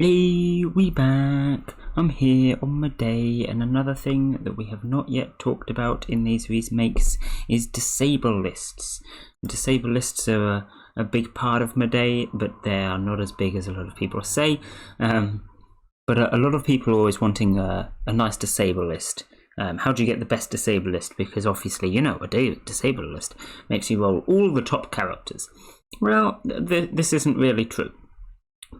Hey, we back. I'm here on Mudae, and another thing that we have not yet talked about in these remakes is disablelists. Disablelists are a big part of Mudae, but they are not as big as a lot of people say. But a lot of people are always wanting a nice disablelist. How do you get the best disablelist? Because obviously, you know, a disablelist makes you roll all the top characters. Well, this isn't really true.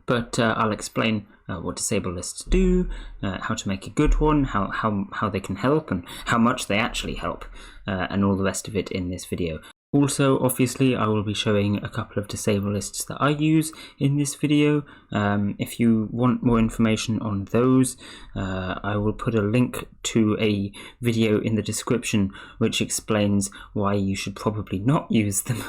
But I'll explain what disablelists do, how to make a good one, how they can help, and how much they actually help, and all the rest of it in this video. Also, obviously, I will be showing a couple of disablelists that I use in this video. If you want more information on those, I will put a link to a video in the description which explains why you should probably not use them,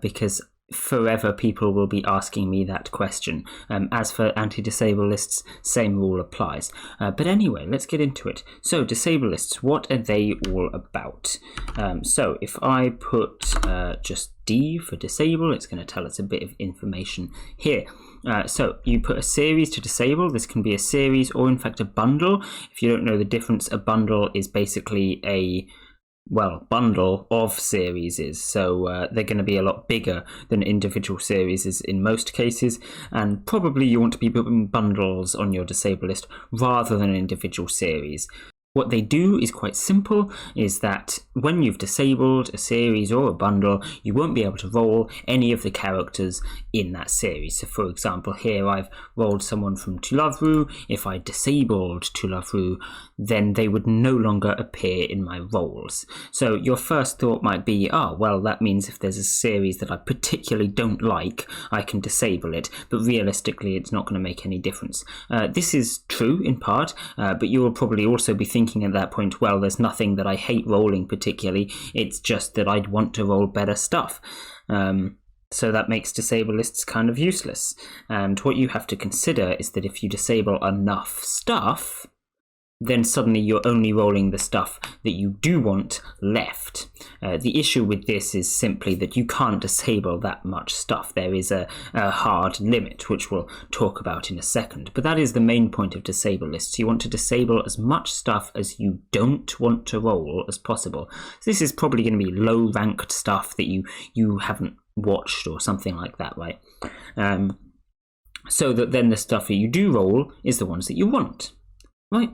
because forever people will be asking me that question. As for anti-disablelists, same rule applies. But anyway, let's get into it. So disablelists, what are they all about? So if I put just D for disable, it's going to tell us a bit of information here. So you put a series to disable. This can be a series or in fact a bundle. If you don't know the difference, a bundle is basically a bundle of series, so they're going to be a lot bigger than individual series in most cases, and probably you want to be putting bundles on your disablelist rather than individual series. What they do is quite simple, is that when you've disabled a series or a bundle, you won't be able to roll any of the characters in that series. So for example, here I've rolled someone from Tulavru. If I disabled Tulavru, then they would no longer appear in my rolls. So your first thought might be, well, that means if there's a series that I particularly don't like, I can disable it, but realistically it's not going to make any difference. This is true in part, but you will probably also be thinking at that point, well, there's nothing that I hate rolling particularly, it's just that I'd want to roll better stuff. So that makes disablelists kind of useless. And what you have to consider is that if you disable enough stuff, then suddenly you're only rolling the stuff that you do want left. The issue with this is simply that you can't disable that much stuff. There is a hard limit, which we'll talk about in a second. But that is the main point of disablelists. You want to disable as much stuff as you don't want to roll as possible. So this is probably going to be low-ranked stuff that you haven't watched or something like that, right? So that then the stuff that you do roll is the ones that you want, right?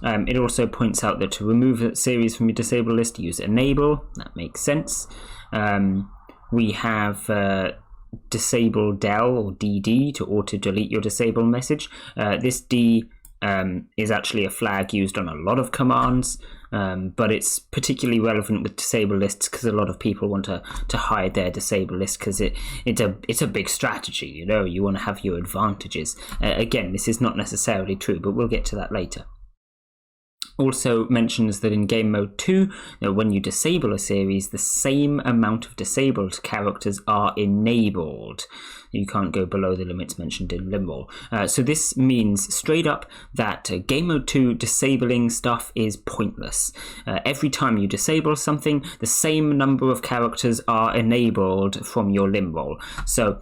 It also points out that to remove a series from your disable list, use enable. That makes sense. We have disable del or DD to auto delete your disable message. This D is actually a flag used on a lot of commands, but it's particularly relevant with disable lists because a lot of people want to hide their disable list because it's a big strategy. You know, you want to have your advantages. Again, this is not necessarily true, but we'll get to that later. Also mentions that in game mode 2, when you disable a series, the same amount of disabled characters are enabled. You can't go below the limits mentioned in Limroll. So this means straight up that game mode 2 disabling stuff is pointless. Every time you disable something, the same number of characters are enabled from your Limroll. So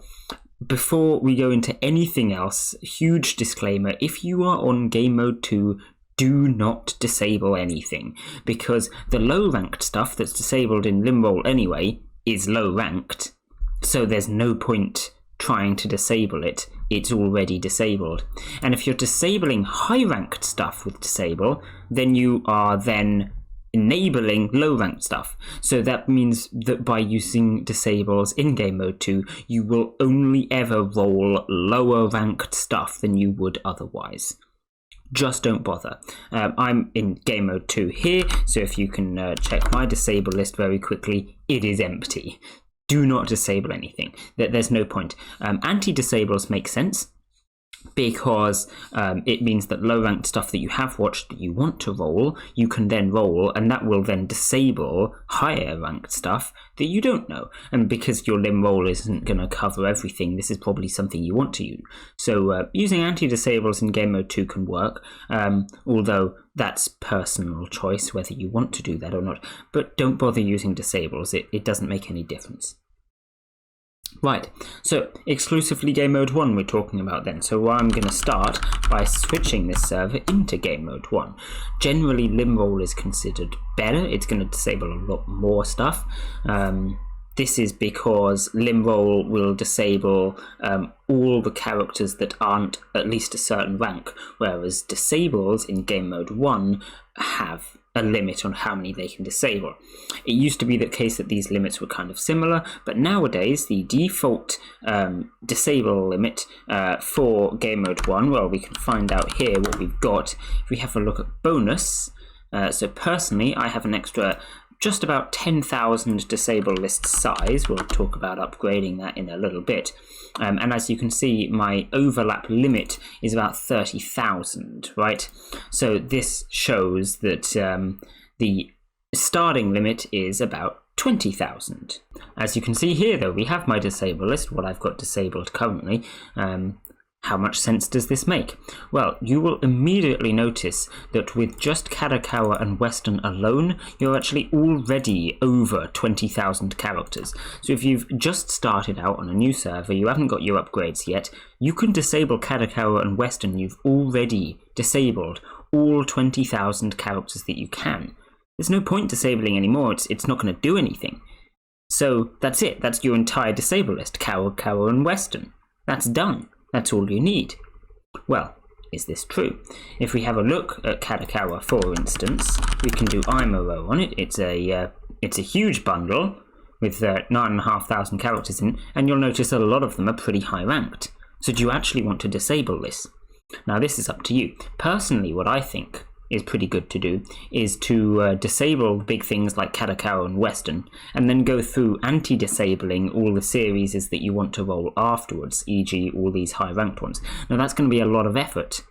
before we go into anything else, huge disclaimer, if you are on game mode 2, do not disable anything, because the low-ranked stuff that's disabled in Limroll anyway is low-ranked, so there's no point trying to disable it. It's already disabled. And if you're disabling high-ranked stuff with disable, then you are then enabling low-ranked stuff. So that means that by using disables in game mode 2, you will only ever roll lower-ranked stuff than you would otherwise. Just don't bother. I'm in game mode 2 here, so if you can check my disable list very quickly, it is empty. Do not disable anything. There's no point. Anti-disables make sense because it means that low-ranked stuff that you have watched that you want to roll, you can then roll, and that will then disable higher-ranked stuff that you don't know. And because your lim roll isn't going to cover everything, this is probably something you want to use. So using anti-disables in game mode 2 can work, although that's personal choice whether you want to do that or not. But don't bother using disables. It doesn't make any difference. Right, so exclusively game mode 1 we're talking about then. So I'm going to start by switching this server into game mode 1. Generally, limb roll is considered better. It's going to disable a lot more stuff. This is because limb roll will disable all the characters that aren't at least a certain rank, whereas disables in game mode 1 have a limit on how many they can disable. It used to be the case that these limits were kind of similar, but nowadays the default disable limit for game mode 1, well, we can find out here what we've got. If we have a look at bonus, so personally I have an extra just about 10,000 disablelist size. We'll talk about upgrading that in a little bit. And as you can see, my overlap limit is about 30,000, right? So this shows that the starting limit is about 20,000. As you can see here, though, we have my disablelist, what I've got disabled currently. How much sense does this make? Well, you will immediately notice that with just Kadokawa and Western alone, you're actually already over 20,000 characters. So if you've just started out on a new server, you haven't got your upgrades yet, you can disable Kadokawa and Western. You've already disabled all 20,000 characters that you can. There's no point disabling anymore, it's not going to do anything. So that's it, that's your entire disablelist, Kadokawa and Western. That's done. That's all you need. Well, is this true? If we have a look at Kadokawa, for instance, we can do Imaro on it. It's a huge bundle with 9,500 characters in, and you'll notice that a lot of them are pretty high ranked. So do you actually want to disable this? Now this is up to you. Personally, what I think is pretty good to do is to disable big things like Kadokawa and Western, and then go through anti-disabling all the series that you want to roll afterwards, e.g. all these high-ranked ones. Now that's going to be a lot of effort,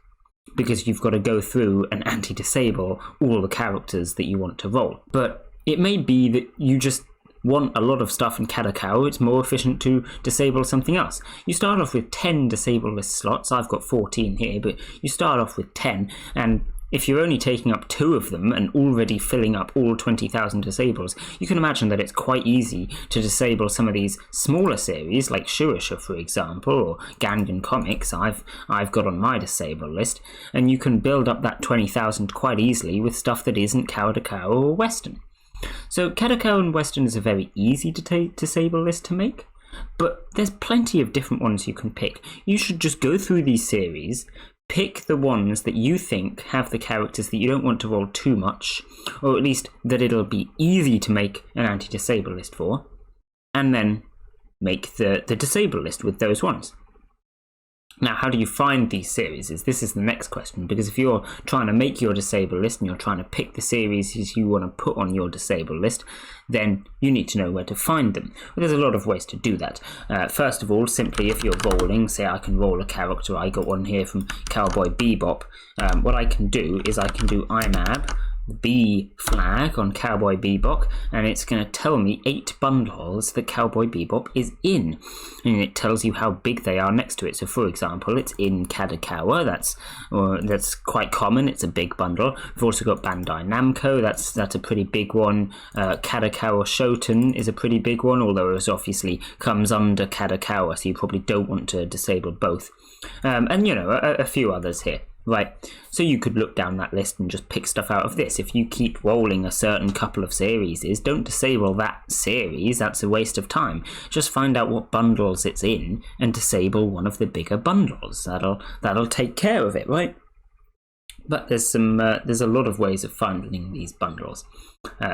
because you've got to go through and anti-disable all the characters that you want to roll. But it may be that you just want a lot of stuff in Kadokawa, it's more efficient to disable something else. You start off with 10 disablelist slots, I've got 14 here, but you start off with 10, and if you're only taking up 2 of them and already filling up all 20,000 disables, you can imagine that it's quite easy to disable some of these smaller series, like Shueisha, for example, or Gangan Comics I've got on my disable list, and you can build up that 20,000 quite easily with stuff that isn't Kadokawa or Western. So Kadokawa and Western is a very easy disable list to make, but there's plenty of different ones you can pick. You should just go through these series, pick the ones that you think have the characters that you don't want to roll too much, or at least that it'll be easy to make an anti-disable list for, and then make the disable list with those ones. Now, how do you find these series? This is the next question, because if you're trying to make your disable list and you're trying to pick the series you want to put on your disable list, then you need to know where to find them. Well, there's a lot of ways to do that. First of all, simply if you're rolling, say I can roll a character, I got one here from Cowboy Bebop, what I can do is I can do IMAB, B flag on Cowboy Bebop, and it's going to tell me 8 bundles that Cowboy Bebop is in, and it tells you how big they are next to it. So for example, it's in Kadokawa, that's quite common, it's a big bundle. We've also got Bandai Namco, that's a pretty big one. Kadokawa Shoten is a pretty big one, although it obviously comes under Kadokawa, so you probably don't want to disable both. And you know, a few others here. Right, so you could look down that list and just pick stuff out of this. If you keep rolling a certain couple of series, don't disable that series, that's a waste of time. Just find out what bundles it's in and disable one of the bigger bundles. That'll take care of it, right? But there's a lot of ways of finding these bundles.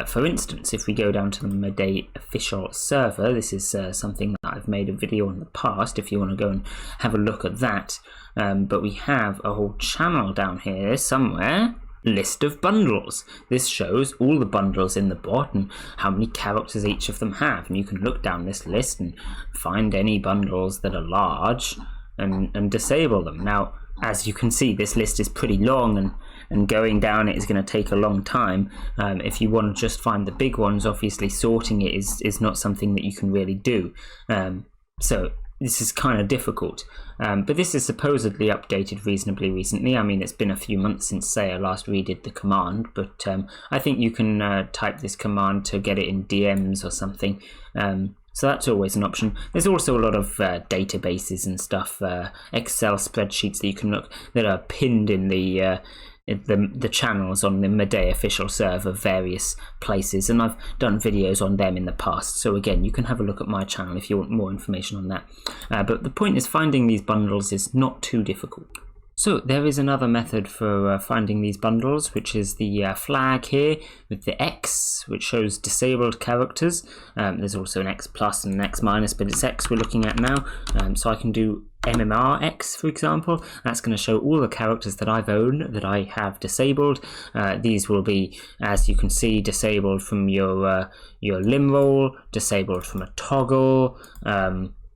For instance, if we go down to the Mudae official server, this is something that I've made a video on in the past, if you want to go and have a look at that. But we have a whole channel down here somewhere, list of bundles. This shows all the bundles in the bot and how many characters each of them have. And you can look down this list and find any bundles that are large and disable them. Now, as you can see, this list is pretty long, and going down it is going to take a long time. If you want to just find the big ones, obviously sorting it is not something that you can really do. So this is kind of difficult. But this is supposedly updated reasonably recently. I mean, it's been a few months since, say, I last redid the command, but I think you can type this command to get it in DMs or something. So that's always an option. There's also a lot of databases and stuff, Excel spreadsheets that you can look that are pinned in the channels on the Mudae official server, various places, and I've done videos on them in the past. So again, you can have a look at my channel if you want more information on that. But the point is, finding these bundles is not too difficult. So there is another method for finding these bundles, which is the flag here with the X, which shows disabled characters. There's also an X plus and an X minus, but it's X we're looking at now. So I can do MMRX, for example. That's going to show all the characters that I've owned, that I have disabled. These will be, as you can see, disabled from your limb roll, disabled from a toggle,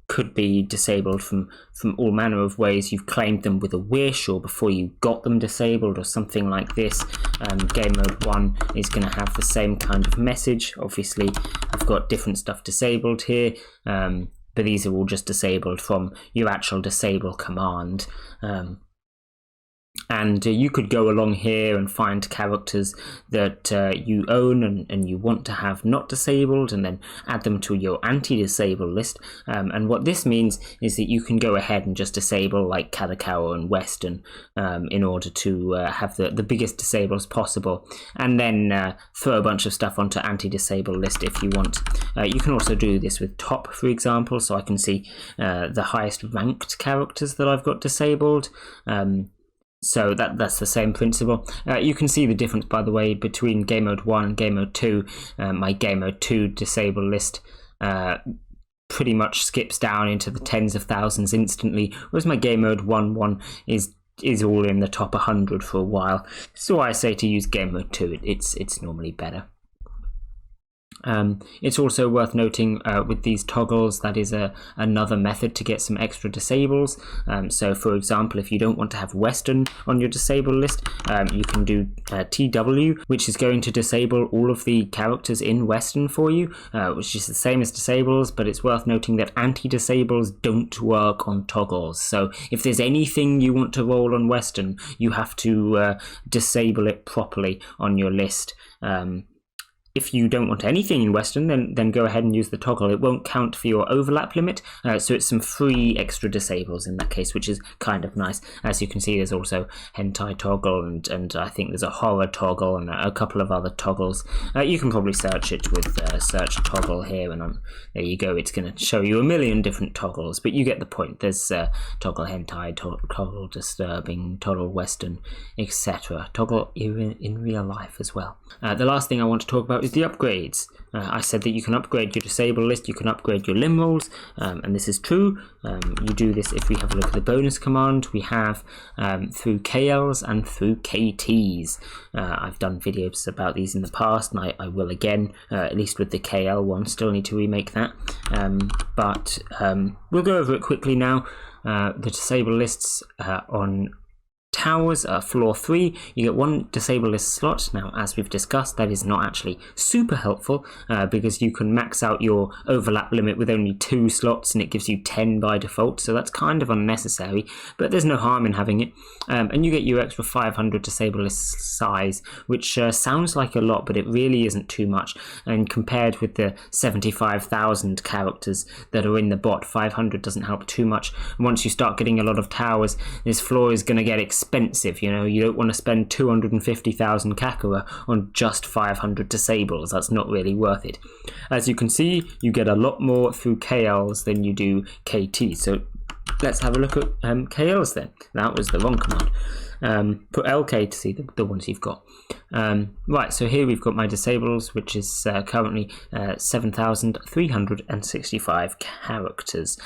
could be disabled from all manner of ways. You've claimed them with a wish or before you got them disabled or something like this. Game mode 1 is going to have the same kind of message. Obviously, I've got different stuff disabled here, but these are all just disabled from your actual disable command. And you could go along here and find characters that you own and you want to have not disabled, and then add them to your anti-disable list. And what this means is that you can go ahead and just disable like Kadokawa and Western in order to have the biggest disables possible, and then throw a bunch of stuff onto anti-disable list if you want. You can also do this with top, for example, so I can see the highest ranked characters that I've got disabled. So that's the same principle. You can see the difference, by the way, between Game Mode 1 and Game Mode 2. My Game Mode 2 disable list pretty much skips down into the tens of thousands instantly, whereas my Game Mode 1 is all in the top 100 for a while. So I say to use Game Mode 2. It's normally better. It's also worth noting with these toggles, that is another method to get some extra disables. So for example, if you don't want to have Western on your disable list, you can do TW, which is going to disable all of the characters in Western for you, which is the same as disables, but it's worth noting that anti-disables don't work on toggles. So if there's anything you want to roll on Western, you have to disable it properly on your list. If you don't want anything in Western, then go ahead and use the toggle. It won't count for your overlap limit, so it's some free extra disables in that case, which is kind of nice. As you can see, there's also hentai toggle, and I think there's a horror toggle and a couple of other toggles. You can probably search it with search toggle here, and there you go. It's going to show you a million different toggles, but you get the point. There's toggle hentai, toggle disturbing, toggle Western, etc. Toggle in real life as well. The last thing I want to talk about is the upgrades. I said that you can upgrade your disable list, you can upgrade your limb rolls, and this is true. You do this if we have a look at the bonus command we have through KLs and through KTs. I've done videos about these in the past, and I will again, at least with the KL one. Still need to remake that, but we'll go over it quickly now. The disable lists on towers, floor 3, you get 1 disable list slot. Now, as we've discussed, that is not actually super helpful because you can max out your overlap limit with only 2 slots and it gives you 10 by default, so that's kind of unnecessary, but there's no harm in having it. And you get your extra 500 disable list size, which sounds like a lot, but it really isn't too much, and compared with the 75,000 characters that are in the bot, 500 doesn't help too much. And once you start getting a lot of towers, this floor is going to get expensive. You know, you don't want to spend 250,000 Kakura on just 500 disables. That's not really worth it. As you can see, you get a lot more through KLs than you do KT. So let's have a look at KLs then. That was the wrong command. Put LK to see the ones you've got. Right, so here we've got my disables, which is currently 7,365 characters.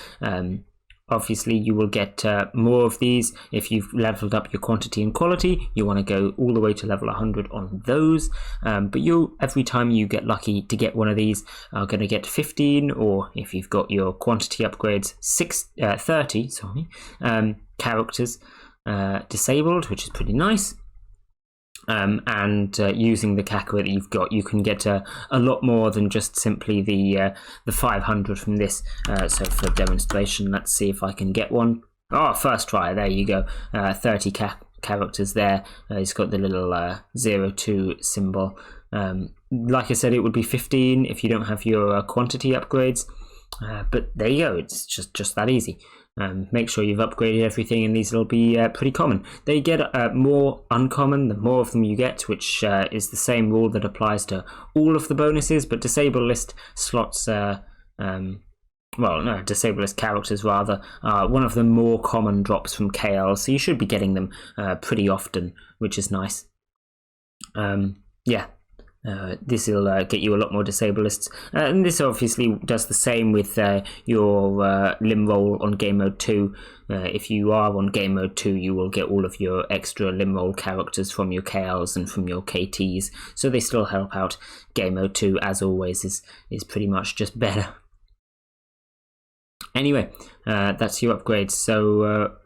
Obviously, you will get more of these if you've leveled up your quantity and quality. You want to go all the way to level 100 on those. But every time you get lucky to get one of these, are going to get 15, or if you've got your quantity upgrades, 30 characters disabled, which is pretty nice. And using the Kakura that you've got, you can get a lot more than just simply the 500 from this. So for demonstration, let's see if I can get one. Oh, first try, there you go. 30 characters there. It's got the little 02 symbol. Like I said, it would be 15 if you don't have your quantity upgrades. But there you go, it's just that easy. Make sure you've upgraded everything, and these will be pretty common. They get more uncommon the more of them you get, which is the same rule that applies to all of the bonuses, but Disablelist slots, Disablelist characters rather, one of the more common drops from KL, so you should be getting them pretty often, which is nice. This will get you a lot more Disablelists, and this obviously does the same with your limb roll on game mode 2. If you are on game mode 2, you will get all of your extra limb roll characters from your KLs and from your KTs, so they still help out. Game mode 2, as always, is pretty much just better. Anyway, that's your upgrades. So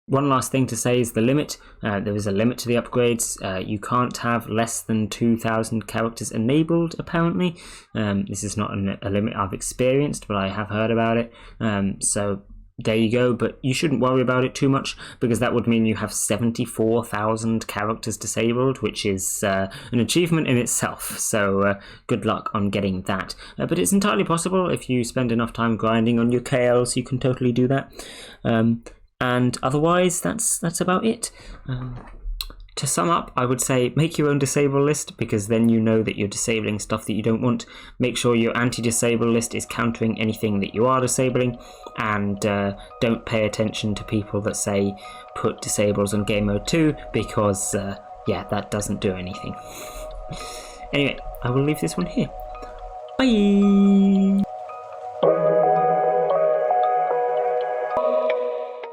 one last thing to say is the limit. There is a limit to the upgrades. You can't have less than 2,000 characters enabled, apparently. This is not a limit I've experienced, but I have heard about it. So there you go, but you shouldn't worry about it too much, because that would mean you have 74,000 characters disabled, which is an achievement in itself, so good luck on getting that. But it's entirely possible. If you spend enough time grinding on your KLs, you can totally do that. And otherwise, that's about it. To sum up, I would say make your own disable list, because then you know that you're disabling stuff that you don't want. Make sure your anti-disable list is countering anything that you are disabling, and don't pay attention to people that say put disables on game mode 2, because that doesn't do anything. Anyway, I will leave this one here. Bye!